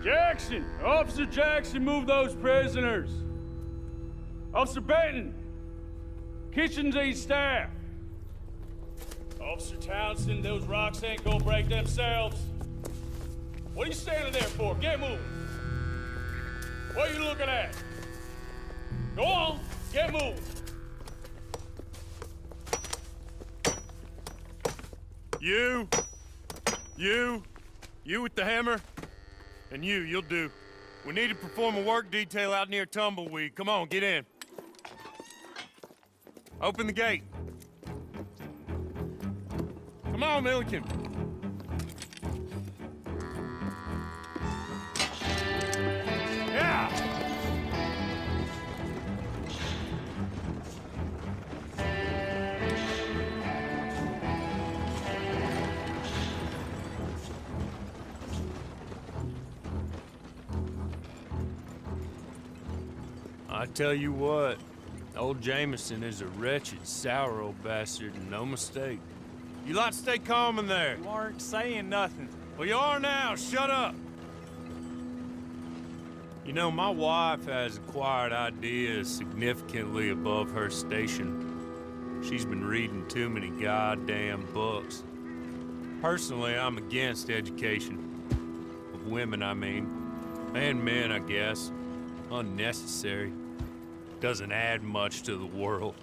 Jackson! Officer Jackson, move those prisoners! Officer Benton! Kitchens aid staff! Officer Townsend, those rocks ain't gonna break themselves. What are you standing there for? Get moving! What are you looking at? Go on, get moving! You with the hammer? And you'll do. We need to perform a work detail out near Tumbleweed. Come on, get in. Open the gate. Come on, Milliken. Yeah! I tell you what, old Jameson is a wretched, sour old bastard, and no mistake. You lot stay calm in there. You aren't saying nothing. Well, you are now. Shut up. You know, my wife has acquired ideas significantly above her station. She's been reading too many goddamn books. Personally, I'm against education. Of women, I mean. And men, I guess. Unnecessary. Doesn't add much to the world.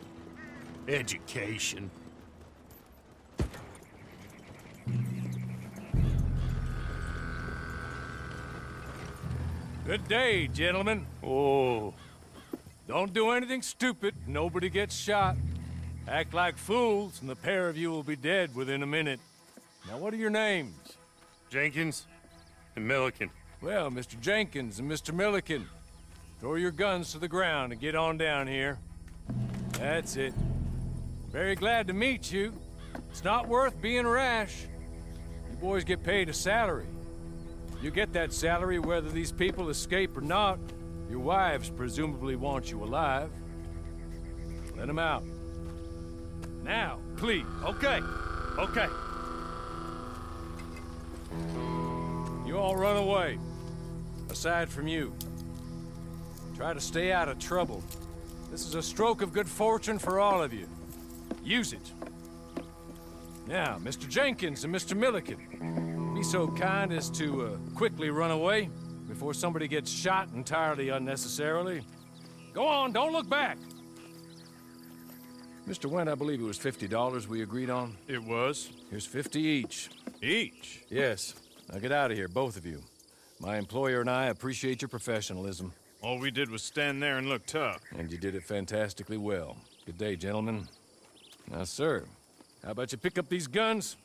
Education. Good day, gentlemen. Oh. Don't do anything stupid. Nobody gets shot. Act like fools, and the pair of you will be dead within a minute. Now, what are your names? Jenkins and Milliken. Well, Mr. Jenkins and Mr. Milliken, throw your guns to the ground and get on down here. That's it. Very glad to meet you. It's not worth being rash. You boys get paid a salary. You get that salary whether these people escape or not. Your wives presumably want you alive. Let them out. Now, please. Okay. You all run away. Aside from you. Try to stay out of trouble. This is a stroke of good fortune for all of you. Use it. Now, Mr. Jenkins and Mr. Milliken, be so kind as to quickly run away before somebody gets shot entirely unnecessarily. Go on, don't look back. Mr. Wendt, I believe it was $50 we agreed on. It was. Here's 50 each. Each? Yes. Now get out of here, both of you. My employer and I appreciate your professionalism. All we did was stand there and look tough. And you did it fantastically well. Good day, gentlemen. Now, sir, how about you pick up these guns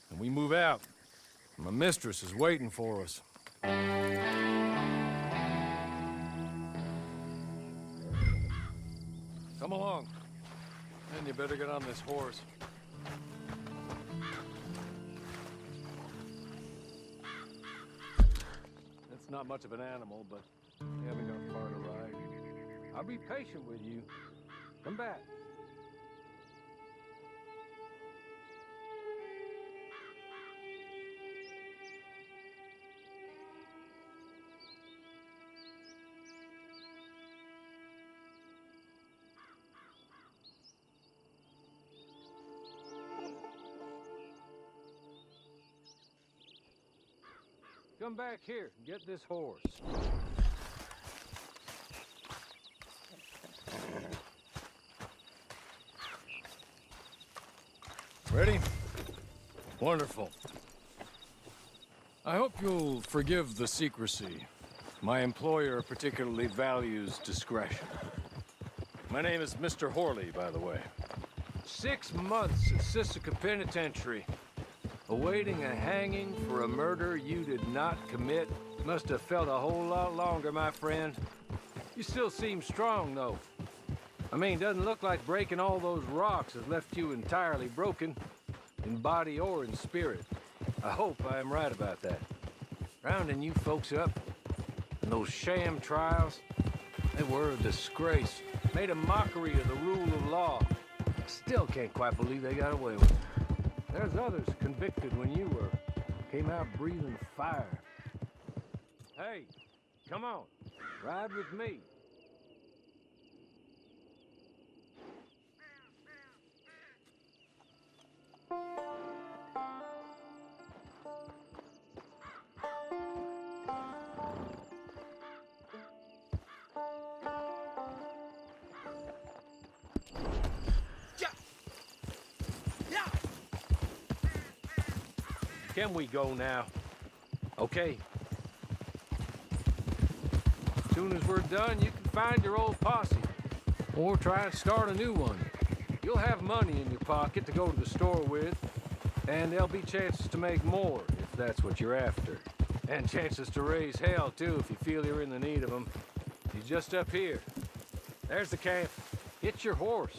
and we move out? My mistress is waiting for us. Come along. And you better get on this horse. It's not much of an animal, but we haven't got far to ride. I'll be patient with you. Come back. Come back here and get this horse. Ready? Wonderful. I hope you'll forgive the secrecy. My employer particularly values discretion. My name is Mr. Horley, by the way. 6 months at Sisika Penitentiary. Awaiting a hanging for a murder you did not commit. Must have felt a whole lot longer, my friend. You still seem strong, though. I mean, doesn't look like breaking all those rocks has left you entirely broken, in body or in spirit. I hope I am right about that. Rounding you folks up, and those sham trials, they were a disgrace. Made a mockery of the rule of law. I still can't quite believe they got away with it. There's others convicted when you were. Came out breathing fire. Hey, come on. Ride with me. Can we go now? Okay. As soon as we're done, you can find your old posse. Or try and start a new one. You'll have money in your pocket to go to the store with, and there'll be chances to make more, if that's what you're after. And chances to raise hell, too, if you feel you're in the need of them. He's just up here. There's the camp. Get your horse.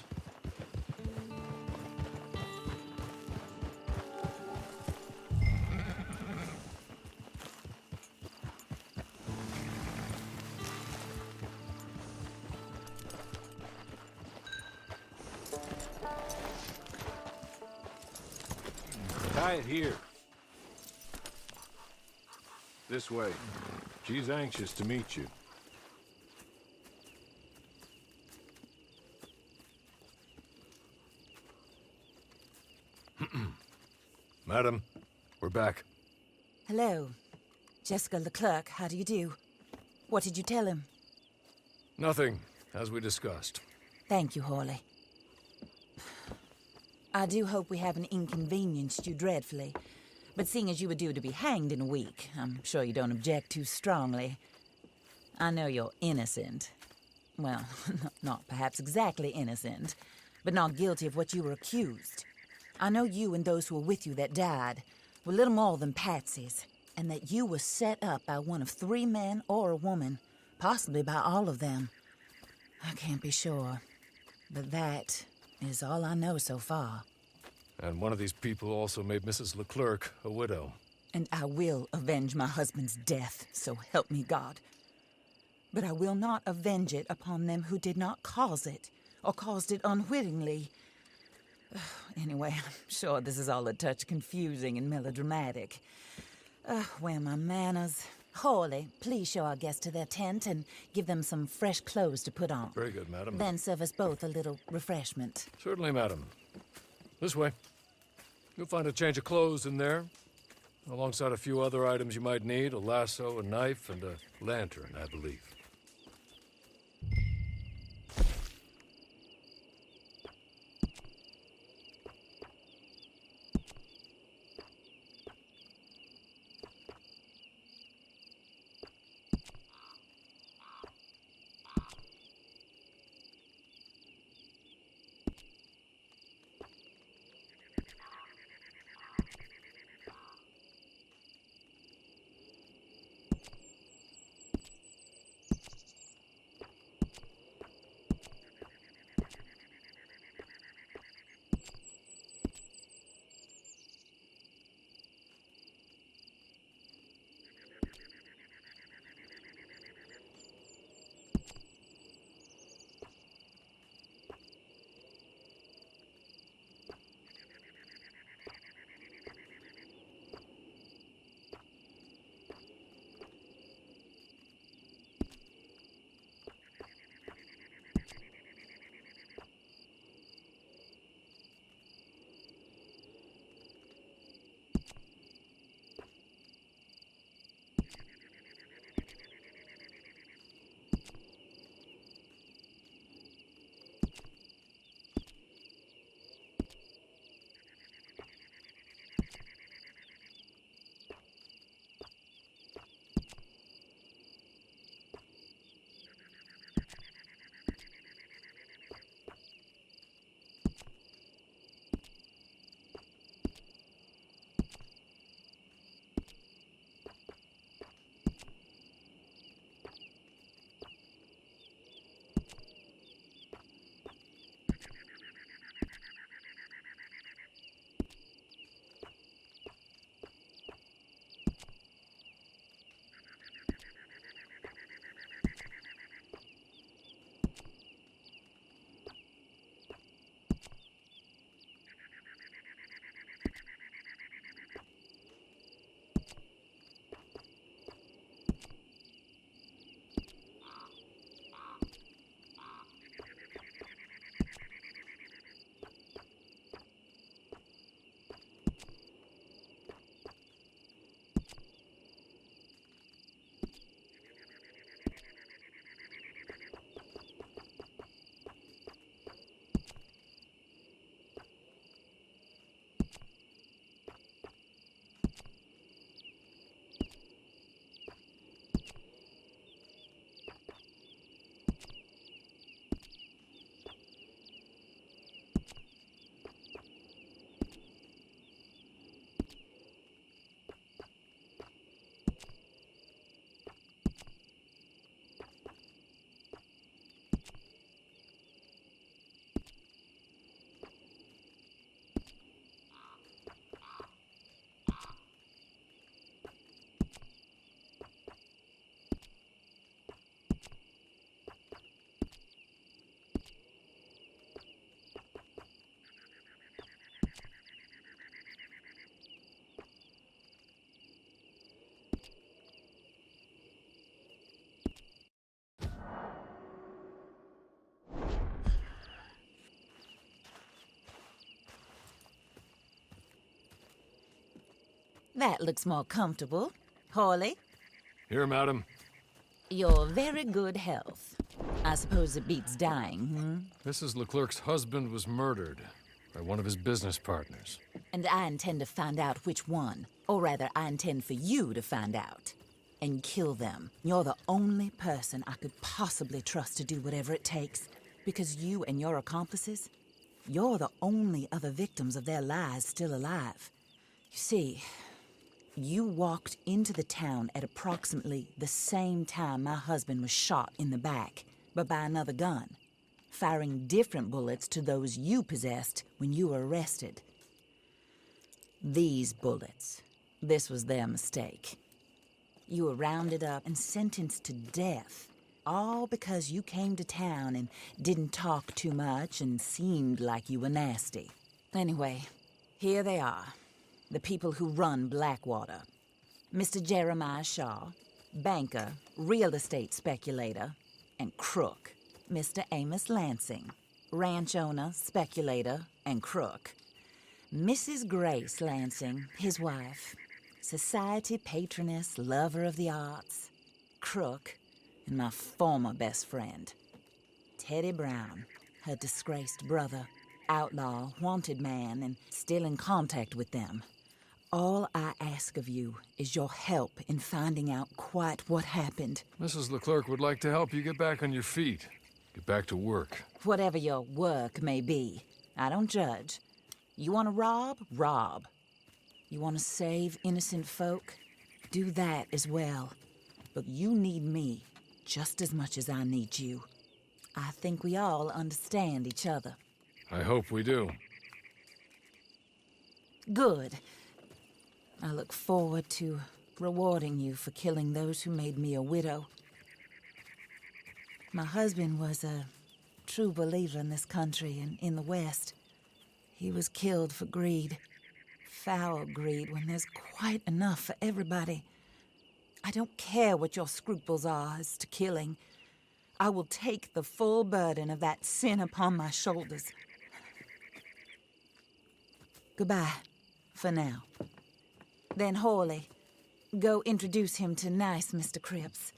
Tie it here. This way. She's anxious to meet you. Madam, we're back. Hello. Jessica Leclerc, how do you do? What did you tell him? Nothing, as we discussed. Thank you, Hawley. I do hope we haven't inconvenienced you dreadfully. But seeing as you were due to be hanged in a week, I'm sure you don't object too strongly. I know you're innocent. Well, not perhaps exactly innocent, but not guilty of what you were accused. I know you and those who were with you that died were little more than patsies, and that you were set up by one of 3 men or a woman, possibly by all of them. I can't be sure, but that is all I know so far. And one of these people also made Mrs. Leclerc a widow. And I will avenge my husband's death, so help me God. But I will not avenge it upon them who did not cause it, or caused it unwittingly. Anyway, I'm sure this is all a touch confusing and melodramatic. Where are my manners? Hawley, please show our guests to their tent and give them some fresh clothes to put on. Very good, madam. Then serve us both a little refreshment. Certainly, madam. This way. You'll find a change of clothes in there, alongside a few other items you might need, a lasso, a knife, and a lantern, I believe. That looks more comfortable. Hawley, Here, madam. your very good health. I suppose it beats dying, Mrs. Leclerc's husband was murdered by one of his business partners. And I intend to find out which one. Or rather, I intend for you to find out. And kill them. You're the only person I could possibly trust to do whatever it takes. Because you and your accomplices, you're the only other victims of their lies still alive. You see, you walked into the town at approximately the same time my husband was shot in the back, but by another gun, firing different bullets to those you possessed when you were arrested. These bullets, this was their mistake. You were rounded up and sentenced to death, all because you came to town and didn't talk too much and seemed like you were nasty. Anyway, here they are, the people who run Blackwater. Mr. Jeremiah Shaw, banker, real estate speculator, and crook. Mr. Amos Lansing, ranch owner, speculator, and crook. Mrs. Grace Lansing, his wife, society patroness, lover of the arts, crook, and my former best friend. Teddy Brown, her disgraced brother, outlaw, wanted man, and still in contact with them. All I ask of you is your help in finding out quite what happened. Mrs. Leclerc would like to help you get back on your feet. Get back to work. Whatever your work may be, I don't judge. You want to rob? Rob. You want to save innocent folk? Do that as well. But you need me just as much as I need you. I think we all understand each other. I hope we do. Good. I look forward to rewarding you for killing those who made me a widow. My husband was a true believer in this country and in the West. He was killed for greed. Foul greed when there's quite enough for everybody. I don't care what your scruples are as to killing. I will take the full burden of that sin upon my shoulders. Goodbye, for now. Then Hawley, go introduce him to nice Mr. Cripps.